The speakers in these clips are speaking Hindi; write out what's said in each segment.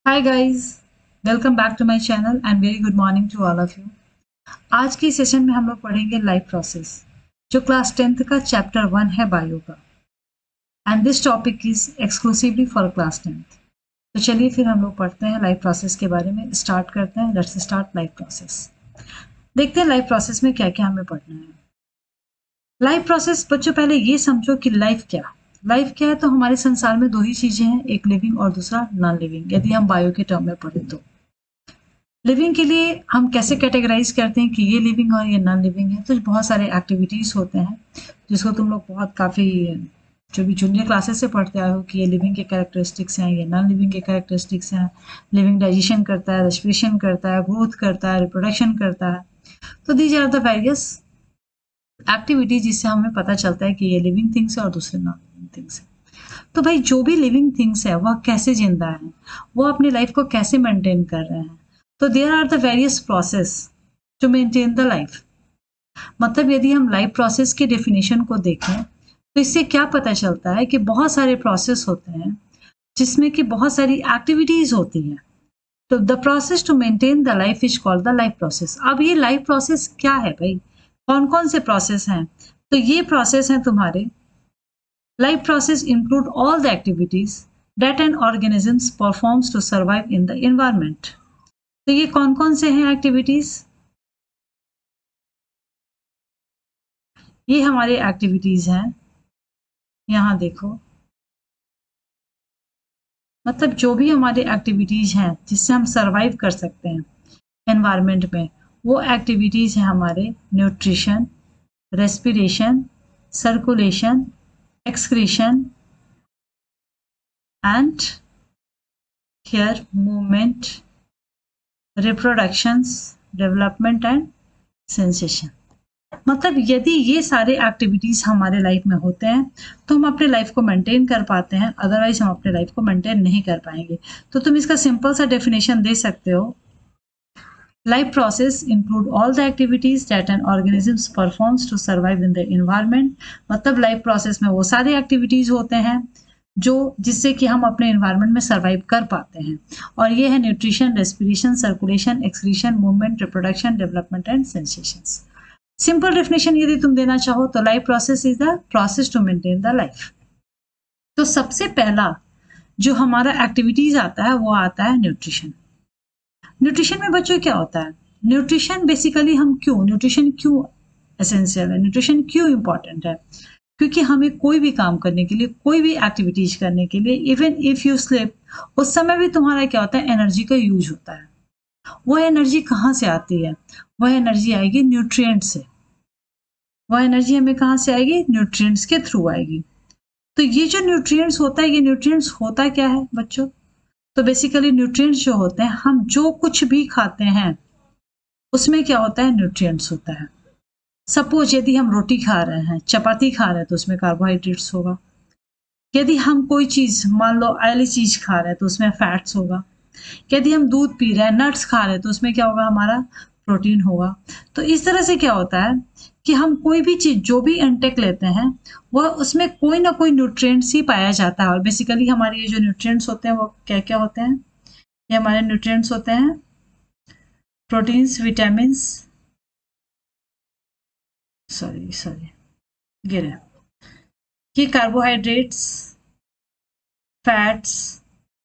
Hi guys, welcome back to my channel and very good morning to all of you. आज की सेशन में हम लोग पढ़ेंगे लाइफ प्रोसेस, जो क्लास 10th का चैप्टर 1 है बायो का, and this topic is exclusively for class 10th। तो चलिए फिर हम लोग पढ़ते हैं लाइफ प्रोसेस के बारे में, स्टार्ट करते हैं। Let's start life process. देखते हैं लाइफ प्रोसेस में क्या क्या हमें पढ़ना है। लाइफ प्रोसेस बच्चों, पहले ये समझो कि लाइफ क्या है। तो हमारे संसार में दो ही चीजें हैं, एक लिविंग और दूसरा नॉन लिविंग, यदि हम बायो के टर्म में पढ़े तो। लिविंग के लिए हम कैसे कैटेगराइज करते हैं कि ये लिविंग और ये नॉन लिविंग है। तो बहुत सारे एक्टिविटीज़ होते हैं जिसको तुम लोग बहुत काफ़ी जो भी जूनियर क्लासेस से पढ़ते आए हो कि ये लिविंग के कैरेक्टरिस्टिक्स हैं, ये नॉन लिविंग के कैरेक्टरिस्टिक्स हैं। लिविंग डाइजेशन करता है, रेस्पिरेशन करता है, ग्रोथ करता है, रिप्रोडक्शन करता है। तो these are the various activities जिससे हमें पता चलता है कि ये लिविंग थिंग्स है और दूसरे नॉन लिविंग थिंग्स है। तो भाई जो भी लिविंग थिंग्स है वह कैसे जिंदा है, वो अपनी लाइफ को कैसे मेंटेन कर रहे हैं। तो there are the various process to maintain the life. मतलब यदि हम लाइफ प्रोसेस की डेफिनेशन को देखें तो इससे क्या पता चलता है कि बहुत सारे प्रोसेस होते हैं जिसमें कि बहुत सारी एक्टिविटीज होती हैं। तो the process to maintain the life is called the life process. अब ये लाइफ प्रोसेस क्या है भाई, कौन कौन से प्रोसेस हैं? तो ये प्रोसेस हैं तुम्हारे। Life process include all the activities that an organism performs to survive in the environment. तो ये कौन कौन से हैं एक्टिविटीज? ये हमारे एक्टिविटीज हैं, यहाँ देखो। मतलब जो भी हमारे एक्टिविटीज हैं जिससे हम सरवाइव कर सकते हैं एनवायरनमेंट में, वो एक्टिविटीज हैं हमारे nutrition, respiration, circulation, excretion and hair movement, reproductions, development and sensation. मतलब यदि ये सारे एक्टिविटीज हमारे लाइफ में होते हैं तो हम अपने लाइफ को मेंटेन कर पाते हैं, अदरवाइज हम अपने लाइफ को मेंटेन नहीं कर पाएंगे। तो तुम इसका सिंपल सा डेफिनेशन दे सकते हो। Life process include all the activities that an organisms performs to survive in the environment. मतलब लाइफ प्रोसेस में वो सारे एक्टिविटीज होते हैं जो जिससे कि हम अपने एनवायरनमेंट में सर्वाइव कर पाते हैं। और ये है nutrition, respiration, circulation, excretion, movement, reproduction, development and sensations. Simple definition यदि तुम देना चाहो तो life process is the process to maintain the life. तो सबसे पहला जो हमारा एक्टिविटीज आता है वो आता है न्यूट्रिशन। न्यूट्रिशन में बच्चों क्या होता है? न्यूट्रिशन बेसिकली न्यूट्रिशन क्यों एसेंशियल है, न्यूट्रिशन क्यों इंपॉर्टेंट है? क्योंकि हमें कोई भी काम करने के लिए, कोई भी एक्टिविटीज करने के लिए, इवन इफ यू स्लीप, उस समय भी तुम्हारा क्या होता है? एनर्जी का यूज होता है। वो एनर्जी कहाँ से आती है? वह एनर्जी आएगी न्यूट्रिएंट से। वह एनर्जी हमें कहाँ से आएगी? न्यूट्रिएंट्स के थ्रू आएगी। तो ये जो न्यूट्रिएंट्स होता है, ये न्यूट्रिएंट्स होता क्या है बच्चों? तो बेसिकली न्यूट्रिएंट्स जो होते हैं, हम जो कुछ भी खाते हैं उसमें क्या होता है? न्यूट्रिएंट्स होता है। सपोज यदि हम रोटी खा रहे हैं, चपाती खा रहे हैं, तो उसमें कार्बोहाइड्रेट्स होगा। यदि हम कोई चीज, मान लो ऑयली चीज खा रहे हैं, तो उसमें फैट्स होगा। यदि हम दूध पी रहे हैं, नट्स खा रहे हैं, तो उसमें क्या होगा? हमारा प्रोटीन होगा। तो इस तरह से क्या होता है कि हम कोई भी चीज जो भी इंटेक लेते हैं वह उसमें कोई ना कोई न्यूट्रिएंट्स ही पाया जाता है। और बेसिकली हमारे ये जो न्यूट्रिएंट्स होते हैं वो क्या क्या होते हैं? ये हमारे न्यूट्रिएंट्स होते हैं प्रोटीन्स, विटामिन्स, सॉरी गिरे, ये carbohydrates, fats,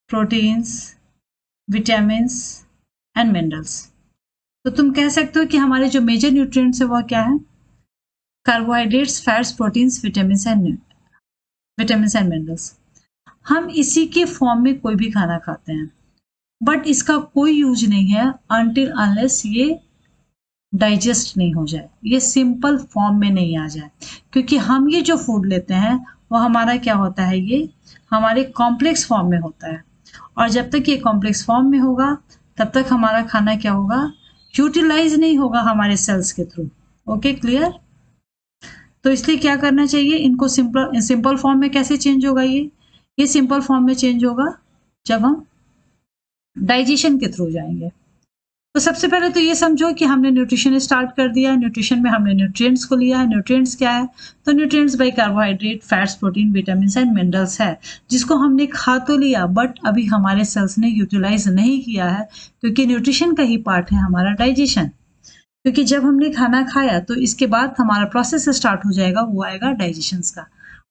proteins, vitamins and minerals. तो तुम कह सकते हो कि हमारे जो मेजर न्यूट्रिएंट्स है वह क्या है? Carbohydrates, fats, proteins, vitamins and minerals. हम इसी के फॉर्म में कोई भी खाना खाते हैं, बट इसका कोई यूज नहीं है अनटिल अनलेस ये डाइजेस्ट नहीं हो जाए, ये सिंपल फॉर्म में नहीं आ जाए। क्योंकि हम ये जो फूड लेते हैं वो हमारा क्या होता है? ये हमारे कॉम्प्लेक्स फॉर्म में होता है। और जब तक ये कॉम्प्लेक्स फॉर्म में होगा तब तक हमारा खाना क्या होगा? यूटिलाइज नहीं होगा हमारे सेल्स के थ्रू। Okay, clear? तो इसलिए क्या करना चाहिए? इनको सिंपल फॉर्म में कैसे चेंज होगा? ये सिंपल फॉर्म में चेंज होगा जब हम डाइजेशन के थ्रू जाएंगे। तो सबसे पहले तो ये समझो कि हमने न्यूट्रिशन स्टार्ट कर दिया। न्यूट्रिशन में हमने न्यूट्रिएंट्स को लिया है। न्यूट्रिएंट्स क्या है? तो न्यूट्रिएंट्स भाई carbohydrate, fats, protein, vitamins and minerals है, जिसको हमने खा तो लिया बट अभी हमारे सेल्स ने यूटिलाइज नहीं किया है, क्योंकि न्यूट्रिशन का ही पार्ट है हमारा डाइजेशन। क्योंकि जब हमने खाना खाया तो इसके बाद हमारा प्रोसेस स्टार्ट हो जाएगा, वो आएगा डाइजेशन का।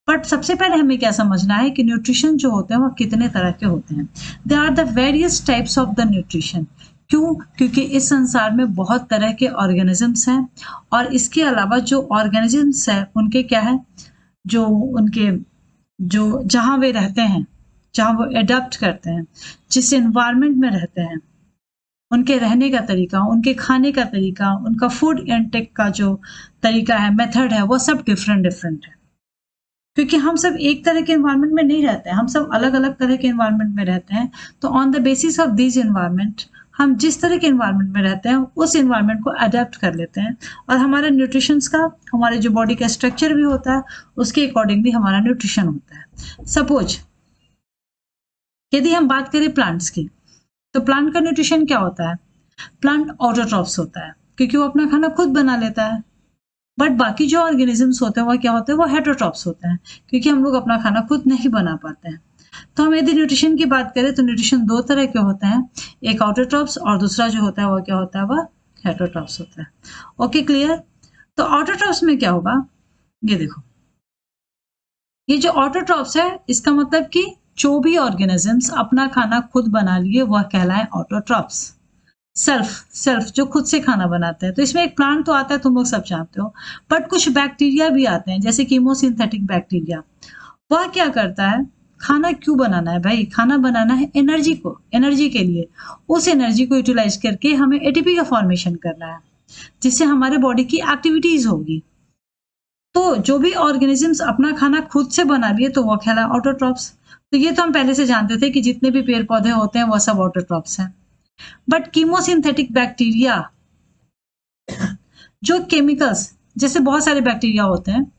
बट सबसे पहले हमें क्या समझना है कि न्यूट्रिशन जो होते हैं वो कितने तरह के होते हैं। They are the various types of the nutrition. क्यों? क्योंकि इस संसार में बहुत तरह के ऑर्गेनिजम्स हैं, और इसके अलावा जो ऑर्गेनिजम्स हैं उनके क्या है, जो उनके जो जहाँ वे रहते हैं, जहाँ वो एडप्ट करते हैं, जिस एनवायरनमेंट में रहते हैं, उनके रहने का तरीका, उनके खाने का तरीका, उनका फूड इनटेक का जो तरीका है, मेथड है, वो सब डिफरेंट डिफरेंट है। क्योंकि हम सब एक तरह के एनवायरनमेंट में नहीं रहते हैं, हम सब अलग अलग तरह के एनवायरनमेंट में रहते हैं। तो on the basis of this environment, हम जिस तरह के एनवायरनमेंट में रहते हैं उस एनवायरनमेंट को अडेप्ट कर लेते हैं, और हमारे न्यूट्रिशंस का, हमारे जो बॉडी का स्ट्रक्चर भी होता है उसके अकॉर्डिंगली हमारा न्यूट्रिशन होता है। सपोज यदि हम बात करें प्लांट्स की, तो प्लांट का न्यूट्रिशन क्या होता है? प्लांट ऑटोट्रॉफ्स होता है, क्योंकि वो अपना खाना खुद बना लेता है। बट बाकी जो ऑर्गेनिजम्स होते हैं वो क्या होते हैं? वो हेटरोट्रॉप्स होते हैं, क्योंकि हम लोग अपना खाना खुद नहीं बना पाते हैं। तो हम यदि न्यूट्रिशन की बात करें तो न्यूट्रिशन दो तरह के होते हैं, एक ऑटोट्रॉप्स और दूसरा जो होता है वो क्या होता है? वह हेटरोट्रॉप्स होता है। Okay, clear? तो ऑटोट्रॉप्स में क्या होगा? ये देखो, ये जो ऑटोट्रॉप्स है इसका मतलब कि जो भी ऑर्गेनिजम्स अपना खाना खुद बना लिए वह कहलाए ऑटोट्रॉप्स। सेल्फ सेल्फ जो खुद से खाना बनाते हैं। तो इसमें एक प्लांट तो आता है, तुम लोग सब जानते हो, बट कुछ बैक्टीरिया भी आते हैं, जैसे कीमोसिंथेटिक बैक्टीरिया। वह क्या करता है? खाना क्यों बनाना है भाई? खाना बनाना है एनर्जी को, एनर्जी के लिए। उस एनर्जी को यूटिलाइज करके हमें एटीपी का फॉर्मेशन करना है, जिससे हमारे बॉडी की एक्टिविटीज होगी। तो जो भी ऑर्गेनिजम्स अपना खाना खुद से बना लिए तो वो कहला ऑटोट्रॉप्स। तो ये तो हम पहले से जानते थे कि जितने भी पेड़ पौधे होते हैं वह सब ऑटोट्रॉप्स हैं। बट कीमोसिंथेटिक बैक्टीरिया जो केमिकल्स, जैसे बहुत सारे बैक्टीरिया होते हैं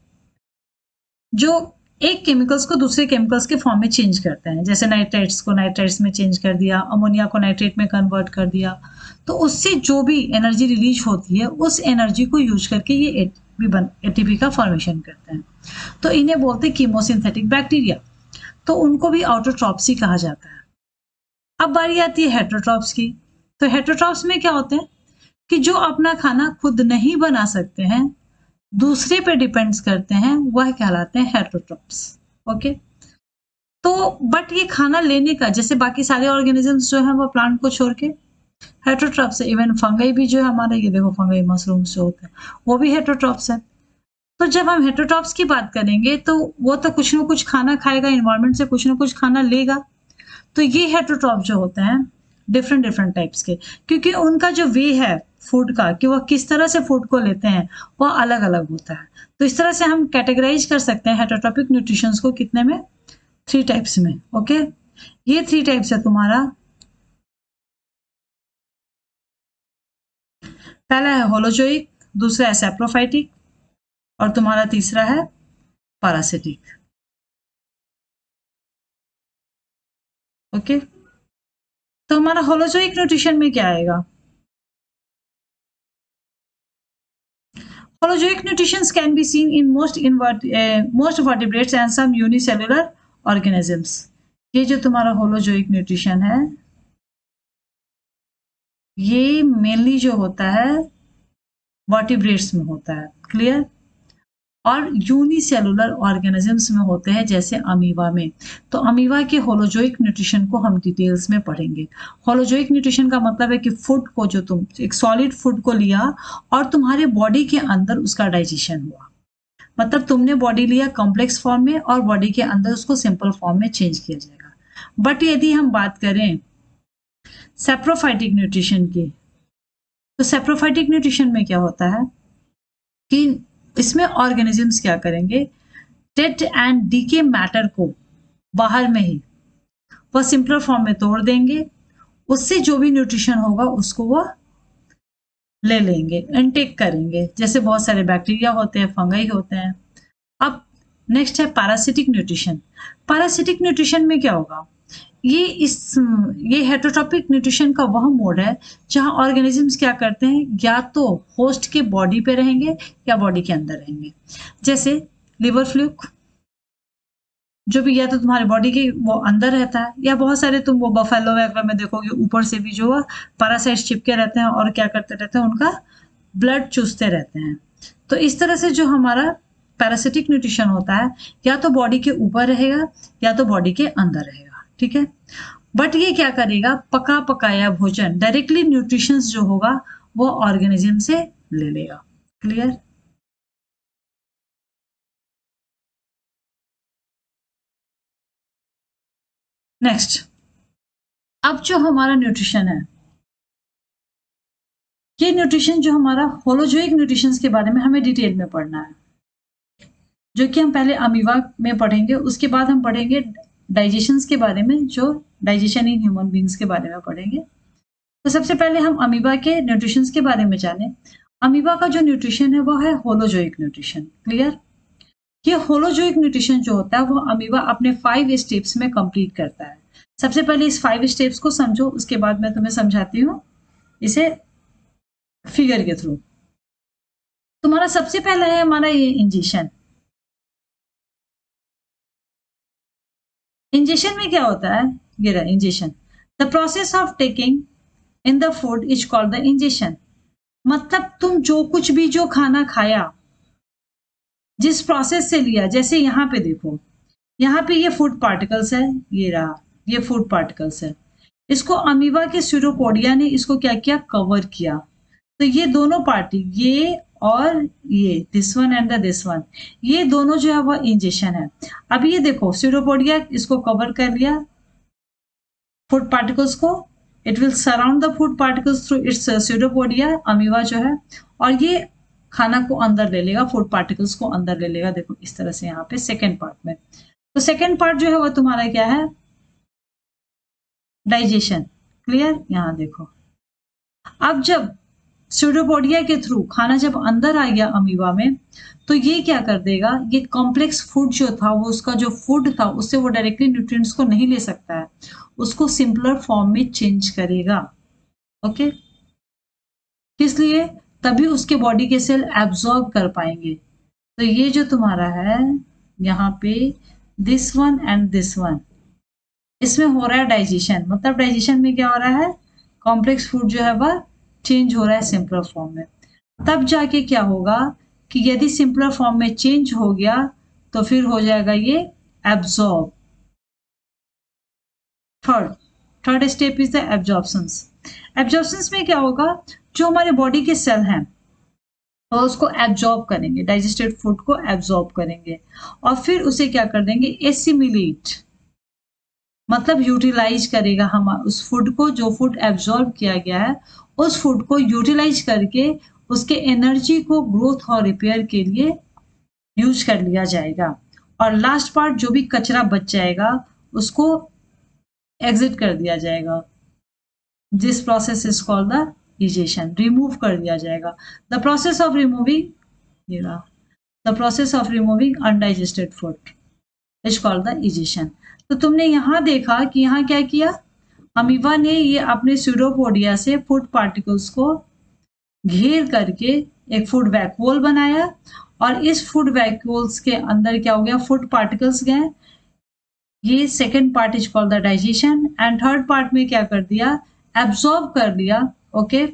जो एक केमिकल्स को दूसरे केमिकल्स के फॉर्म में चेंज करते हैं, जैसे नाइट्रेट्स को नाइट्रेट्स में चेंज कर दिया, अमोनिया को नाइट्रेट में कन्वर्ट कर दिया। तो उससे जो भी एनर्जी रिलीज होती है उस एनर्जी को यूज करके ये एटीपी का फॉर्मेशन करते हैं। तो इन्हें बोलते हैं कीमोसिंथेटिक बैक्टीरिया। तो उनको भी ऑटोट्रॉप्स ही कहा जाता है। अब बारी आती है हेटरोट्रॉप्स की। तो हेटरोट्रॉप्स में क्या होते हैं कि जो अपना खाना खुद नहीं बना सकते हैं, दूसरे पे डिपेंड्स करते हैं, वह कहलाते हैं हेटरोट्रॉप्स। ओके, तो बट ये खाना लेने का, जैसे बाकी सारे ऑर्गेनिजम्स जो है वो प्लांट को छोड़ के हेटरोट्रॉप्स है। इवन फंगई भी जो है हमारे, ये देखो फंगई मशरूम्स जो होते हैं वो भी हेटरोट्रॉप्स है। तो जब हम हेटरोट्रॉप्स की बात करेंगे तो वो तो कुछ ना कुछ खाना खाएगा, इन्वायरमेंट से कुछ ना कुछ खाना लेगा। तो ये हेटरोट्रॉप जो होते हैं डिफरेंट डिफरेंट टाइप्स के, क्योंकि उनका जो वे है फूड का, कि वह किस तरह से फूड को लेते हैं, वह अलग अलग होता है। तो इस तरह से हम कैटेगराइज कर सकते हैं हेटरोट्रॉपिक न्यूट्रिशंस को कितने में? 3 टाइप्स में। ओके, ये 3 टाइप्स है तुम्हारा। पहला है होलोजोइक, दूसरा है सैप्रोफाइटिक, और तुम्हारा तीसरा है पैरासिटिक। ओके, तो हमारा होलोजोइक न्यूट्रिशन में क्या आएगा? Holozoic nutrition can be seen in most vertebrates and some unicellular organisms. ये जो तुम्हारा होलोजोइक न्यूट्रिशन है ये मेनली जो होता है वर्टिब्रेट्स में होता है, क्लियर? और यूनिसेलुलर ऑर्गेनिजम्स में होते हैं, जैसे अमीबा में। तो अमीबा के होलोजोइक न्यूट्रिशन को हम डिटेल्स में पढ़ेंगे। होलोजोइक न्यूट्रिशन का मतलब है कि फूड को, जो तुम एक सॉलिड फूड को लिया और तुम्हारे बॉडी के अंदर उसका डाइजेशन हुआ, मतलब तुमने बॉडी लिया कॉम्प्लेक्स फॉर्म में और बॉडी के अंदर उसको सिंपल फॉर्म में चेंज किया जाएगा। बट यदि हम बात करें सैप्रोफाइटिक न्यूट्रिशन की, तो सैप्रोफाइटिक न्यूट्रिशन में क्या होता है कि इसमें ऑर्गेनिजम्स क्या करेंगे, डेड एंड डीके मैटर को बाहर में ही वह सिंपलर फॉर्म में तोड़ देंगे, उससे जो भी न्यूट्रिशन होगा उसको वह ले लेंगे, इनटेक करेंगे, जैसे बहुत सारे बैक्टीरिया होते हैं, फंगई होते हैं। अब नेक्स्ट है पैरासिटिक न्यूट्रिशन। पैरासिटिक न्यूट्रिशन में क्या होगा, ये हेटेरोट्रॉपिक न्यूट्रिशन का वह मोड है जहां ऑर्गेनिजम्स क्या करते हैं, या तो होस्ट के बॉडी पे रहेंगे या बॉडी के अंदर रहेंगे। जैसे लिवर फ्लूक, जो भी या तो तुम्हारे बॉडी के वो अंदर रहता है, या बहुत सारे तुम वो बफेलो वगैरह में देखोगे ऊपर से भी जो पैरासाइट्स चिपके रहते हैं और क्या करते रहते हैं, उनका ब्लड चूसते रहते हैं। तो इस तरह से जो हमारा पैरासिटिक न्यूट्रिशन होता है, या तो बॉडी के ऊपर रहेगा या तो बॉडी के अंदर रहेगा, ठीक है। बट ये क्या करेगा, पका पकाया भोजन डायरेक्टली न्यूट्रिशन जो होगा वो ऑर्गेनिज्म से ले लेगा। क्लियर? नेक्स्ट, अब जो हमारा न्यूट्रिशन है, ये न्यूट्रिशन जो हमारा होलोजोइक न्यूट्रिशन के बारे में हमें डिटेल में पढ़ना है, जो कि हम पहले अमीबा में पढ़ेंगे, उसके बाद हम पढ़ेंगे डाइजेशन के बारे में, जो डाइजेशन इन ह्यूमन बींग्स के बारे में पढ़ेंगे। तो सबसे पहले हम अमीबा के न्यूट्रिशन के बारे में जाने। अमीबा का जो न्यूट्रिशन है वो है होलोजोइक न्यूट्रिशन। क्लियर? ये होलोजोइक न्यूट्रिशन जो होता है वो अमीबा अपने 5 स्टेप्स में कंप्लीट करता है। सबसे पहले इस 5 स्टेप्स को समझो, उसके बाद मैं तुम्हें समझाती हूँ इसे फिगर के थ्रू। तुम्हारा सबसे पहला है हमारा ये इंजेशन। इंजेशन में क्या होता है, ये रहा ingestion. The process of taking in the food is called the ingestion. मतलब तुम जो कुछ भी जो खाना खाया, जिस प्रोसेस से लिया, जैसे यहाँ पे देखो, यहाँ पे ये फूड पार्टिकल्स है, ये रहा ये फूड पार्टिकल्स है। इसको अमीबा के स्यूडोपोडिया ने इसको क्या किया, कवर किया। तो ये दोनों पार्टी, ये और ये, this one and the this one, ये दोनों जो है वो इंजेक्शन है। अब ये देखो स्यूडोपोडिया इसको कवर कर लिया फूड पार्टिकल्स को, it will surround the food particles through it's pseudopodia, amoeba जो है, और ये खाना को अंदर ले लेगा, फूड पार्टिकल्स को अंदर ले लेगा। देखो इस तरह से यहाँ पे सेकेंड पार्ट में। तो सेकेंड पार्ट जो है वो तुम्हारा क्या है, डाइजेशन। क्लियर? यहाँ देखो, अब जब स्यूडोपोडिया के थ्रू खाना जब अंदर आ गया अमीबा में, तो ये क्या कर देगा, ये कॉम्प्लेक्स फूड जो था, वो उसका जो फूड था उससे वो डायरेक्टली न्यूट्रिएंट्स को नहीं ले सकता है, उसको सिंपलर फॉर्म में चेंज करेगा। ओके, किस लिए? तभी उसके बॉडी के सेल एब्जॉर्ब कर पाएंगे। तो ये जो तुम्हारा है यहाँ पे this one and this one, इसमें हो रहा है डाइजेशन। मतलब डाइजेशन में क्या हो रहा है, कॉम्प्लेक्स फूड जो है वह चेंज हो रहा है सिंपलर फॉर्म में। तब जाके क्या होगा कि यदि सिंपलर फॉर्म में चेंज हो गया तो फिर हो जाएगा ये absorb. Third step is the absorptions. Absorptions में क्या होगा, जो हमारे बॉडी के सेल हैं और उसको एब्जॉर्ब करेंगे, डाइजेस्टेड फूड को एब्जॉर्ब करेंगे और फिर उसे क्या कर देंगे, एसिमिलेट, मतलब यूटिलाइज करेगा हम उस फूड को, जो फूड एब्जॉर्ब किया गया है उस फूड को यूटिलाइज करके उसके एनर्जी को ग्रोथ और रिपेयर के लिए यूज कर लिया जाएगा। और लास्ट पार्ट जो भी कचरा बच जाएगा उसको एग्जिट कर दिया जाएगा। This process is called the digestion, remove कर दिया जाएगा। द प्रोसेस ऑफ रिमूविंग, ये रहा, the process of removing undigested food is called the digestion. तो तुमने यहाँ देखा कि यहाँ क्या किया, अमीबा ने ये अपने स्यूडोपोडिया से फूड पार्टिकल्स को घेर करके एक फूड वैक्यूल बनाया, और इस फूड वैक्यूल्स के अंदर क्या हो गया, फूड पार्टिकल्स गए। ये second part is called the digestion. And third part में क्या कर दिया, एब्जॉर्ब कर लिया। ओके,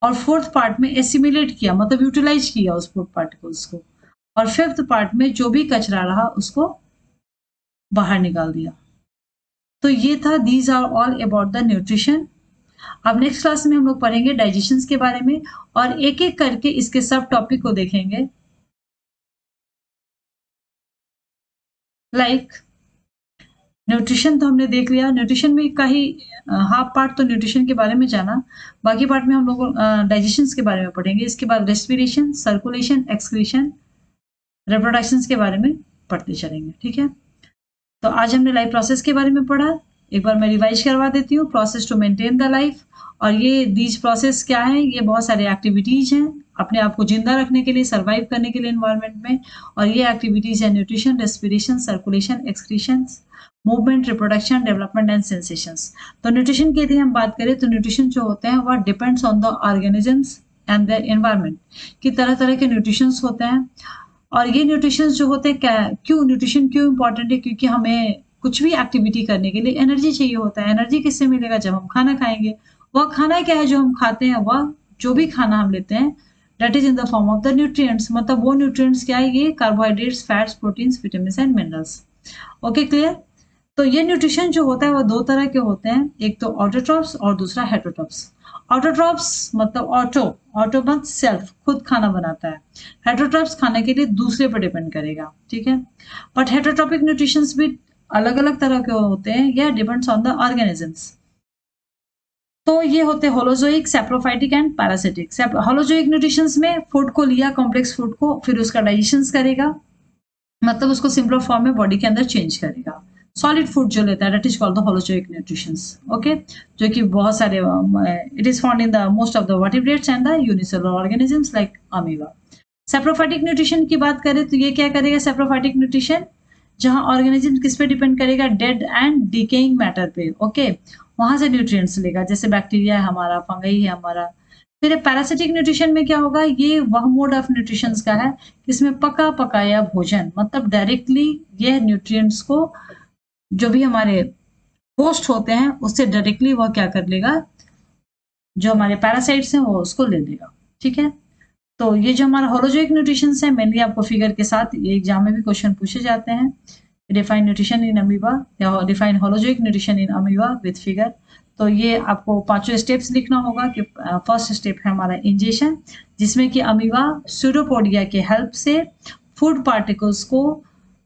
और फोर्थ पार्ट में एसिमिलेट किया, मतलब यूटिलाइज किया उस फूड पार्टिकल्स को। और फिफ्थ पार्ट में जो भी कचरा रहा उसको बाहर निकाल दिया। तो ये था, these are all about the nutrition. अब नेक्स्ट क्लास में हम लोग पढ़ेंगे डाइजेशन के बारे में और एक एक करके इसके सब टॉपिक को देखेंगे। लाइक न्यूट्रिशन तो हमने देख लिया, न्यूट्रिशन में का ही हाफ पार्ट तो न्यूट्रिशन के बारे में जाना, बाकी पार्ट में हम लोग डाइजेशन के बारे में पढ़ेंगे। इसके बाद रेस्पिरेशन, सर्कुलेशन, एक्सक्रीशन, रिप्रोडक्शन के बारे में पढ़ते चलेंगे। ठीक है, तो आज हमने लाइफ प्रोसेस के बारे में पढ़ा। एक बार मैं रिवाइज करवा देती हूँ, process to maintain the life. और ये दीज प्रोसेस क्या है, ये बहुत सारे एक्टिविटीज हैं अपने आप को जिंदा रखने के लिए, सर्वाइव करने के लिए एनवायरनमेंट में। और ये एक्टिविटीज है nutrition, respiration, circulation, excretion. Movement, reproduction, development and sensations. तो न्यूट्रिशन की यदि हम बात करें तो न्यूट्रिशन जो होते हैं वह depends on the organisms and their environment की तरह तरह के न्यूट्रिशंस होते हैं। और ये न्यूट्रिशंस जो होते हैं क्यों न्यूट्रिशन क्यों इंपॉर्टेंट है, क्योंकि हमें कुछ भी एक्टिविटी करने के लिए एनर्जी चाहिए होता है। एनर्जी किससे मिलेगा, जब हम खाना खाएंगे। वह खाना क्या है जो हम खाते हैं, वह जो भी खाना हम लेते हैं that is in the form of the nutrients. मतलब वो न्यूट्रिएंट्स क्या है, ये carbohydrates, fats, proteins, vitamin and minerals. Okay, clear. तो ये न्यूट्रिशन जो होता है वो दो तरह के होते हैं, एक तो ऑटोट्रॉप्स और दूसरा हेटरोट्रॉप्स। ऑटोट्रॉप्स मतलब ऑटो मतलब सेल्फ, खुद खाना बनाता है। हेटरोट्रॉप्स खाने के लिए दूसरे पर डिपेंड करेगा, ठीक है। बट हेटरोट्रॉपिक न्यूट्रिशंस भी अलग अलग तरह के होते हैं, यह डिपेंड्स ऑन द ऑर्गेनिजम्स। तो ये होते हैं holozoic, saprophytic and parasitic. Holozoic nutritions में फूड को लिया, कॉम्प्लेक्स फूड को, फिर उसका डाइजेशन करेगा, मतलब उसको सिंपलर फॉर्म में बॉडी के अंदर चेंज करेगा। सॉलिड फूड जो लेता है that is called the holozoic nutritions. Okay, जो कि बहुत सारे it is found in the most of the vertebrates and the unicellular organisms like amoeba. Saprophytic nutrition की बात करें तो ये क्या करेगा, सैप्रोफाइटिक न्यूट्रिशन जहां ऑर्गेनिज्म किस पे डिपेंड करेगा, डेड एंड डिकेइंग मैटर पे। ओके, वहां से न्यूट्रिएंट्स लेगा, जैसे बैक्टीरिया है हमारा, फंगई है हमारा। फिर पैरासिटिक न्यूट्रिशन में क्या होगा, ये वह मोड ऑफ न्यूट्रिशन का है इसमें पका पकाया भोजन, मतलब डायरेक्टली यह न्यूट्रिएंट्स को जो भी हमारे होस्ट होते हैं उससे डायरेक्टली वह क्या कर लेगा, जो हमारे पैरासाइट्स हैं वो उसको ले लेगा, ठीक है। तो ये जो हमारा होलोजोइक न्यूट्रिशन है, मेनली आपको फिगर के साथ ये एग्जाम में भी क्वेश्चन पूछे जाते हैं। डिफाइन न्यूट्रिशन इन अमीबा या define holozoic nutrition in amoeba with figure. तो ये आपको पांचों स्टेप्स लिखना होगा कि फर्स्ट स्टेप है हमारा इंजेशन, जिसमें कि अमीबा स्यूडोपोडिया के हेल्प से फूड पार्टिकल्स को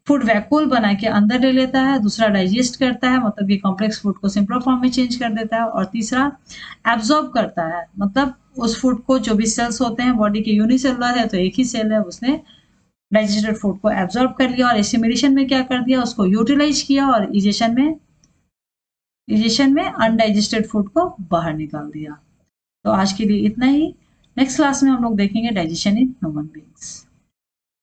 फूड वैक्यूल बना के अंदर ले लेता है। दूसरा डाइजेस्ट करता है, मतलब ये कॉम्प्लेक्स फूड को सिंपल फॉर्म में चेंज कर देता है। और तीसरा एब्जॉर्ब करता है, मतलब उस फूड को, जो भी सेल्स होते हैं बॉडी के यूनिसेलुलर है तो एक ही सेल है, उसने डाइजेस्टेड फूड को एब्जॉर्ब कर लिया और एसिमिलेशन में क्या कर दिया, उसको यूटिलाइज किया और इजेशन में अनडाइजेस्टेड फूड को बाहर निकाल दिया। तो आज के लिए इतना ही। नेक्स्ट क्लास में हम लोग देखेंगे डाइजेशन इन ह्यूमन बीइंग्स।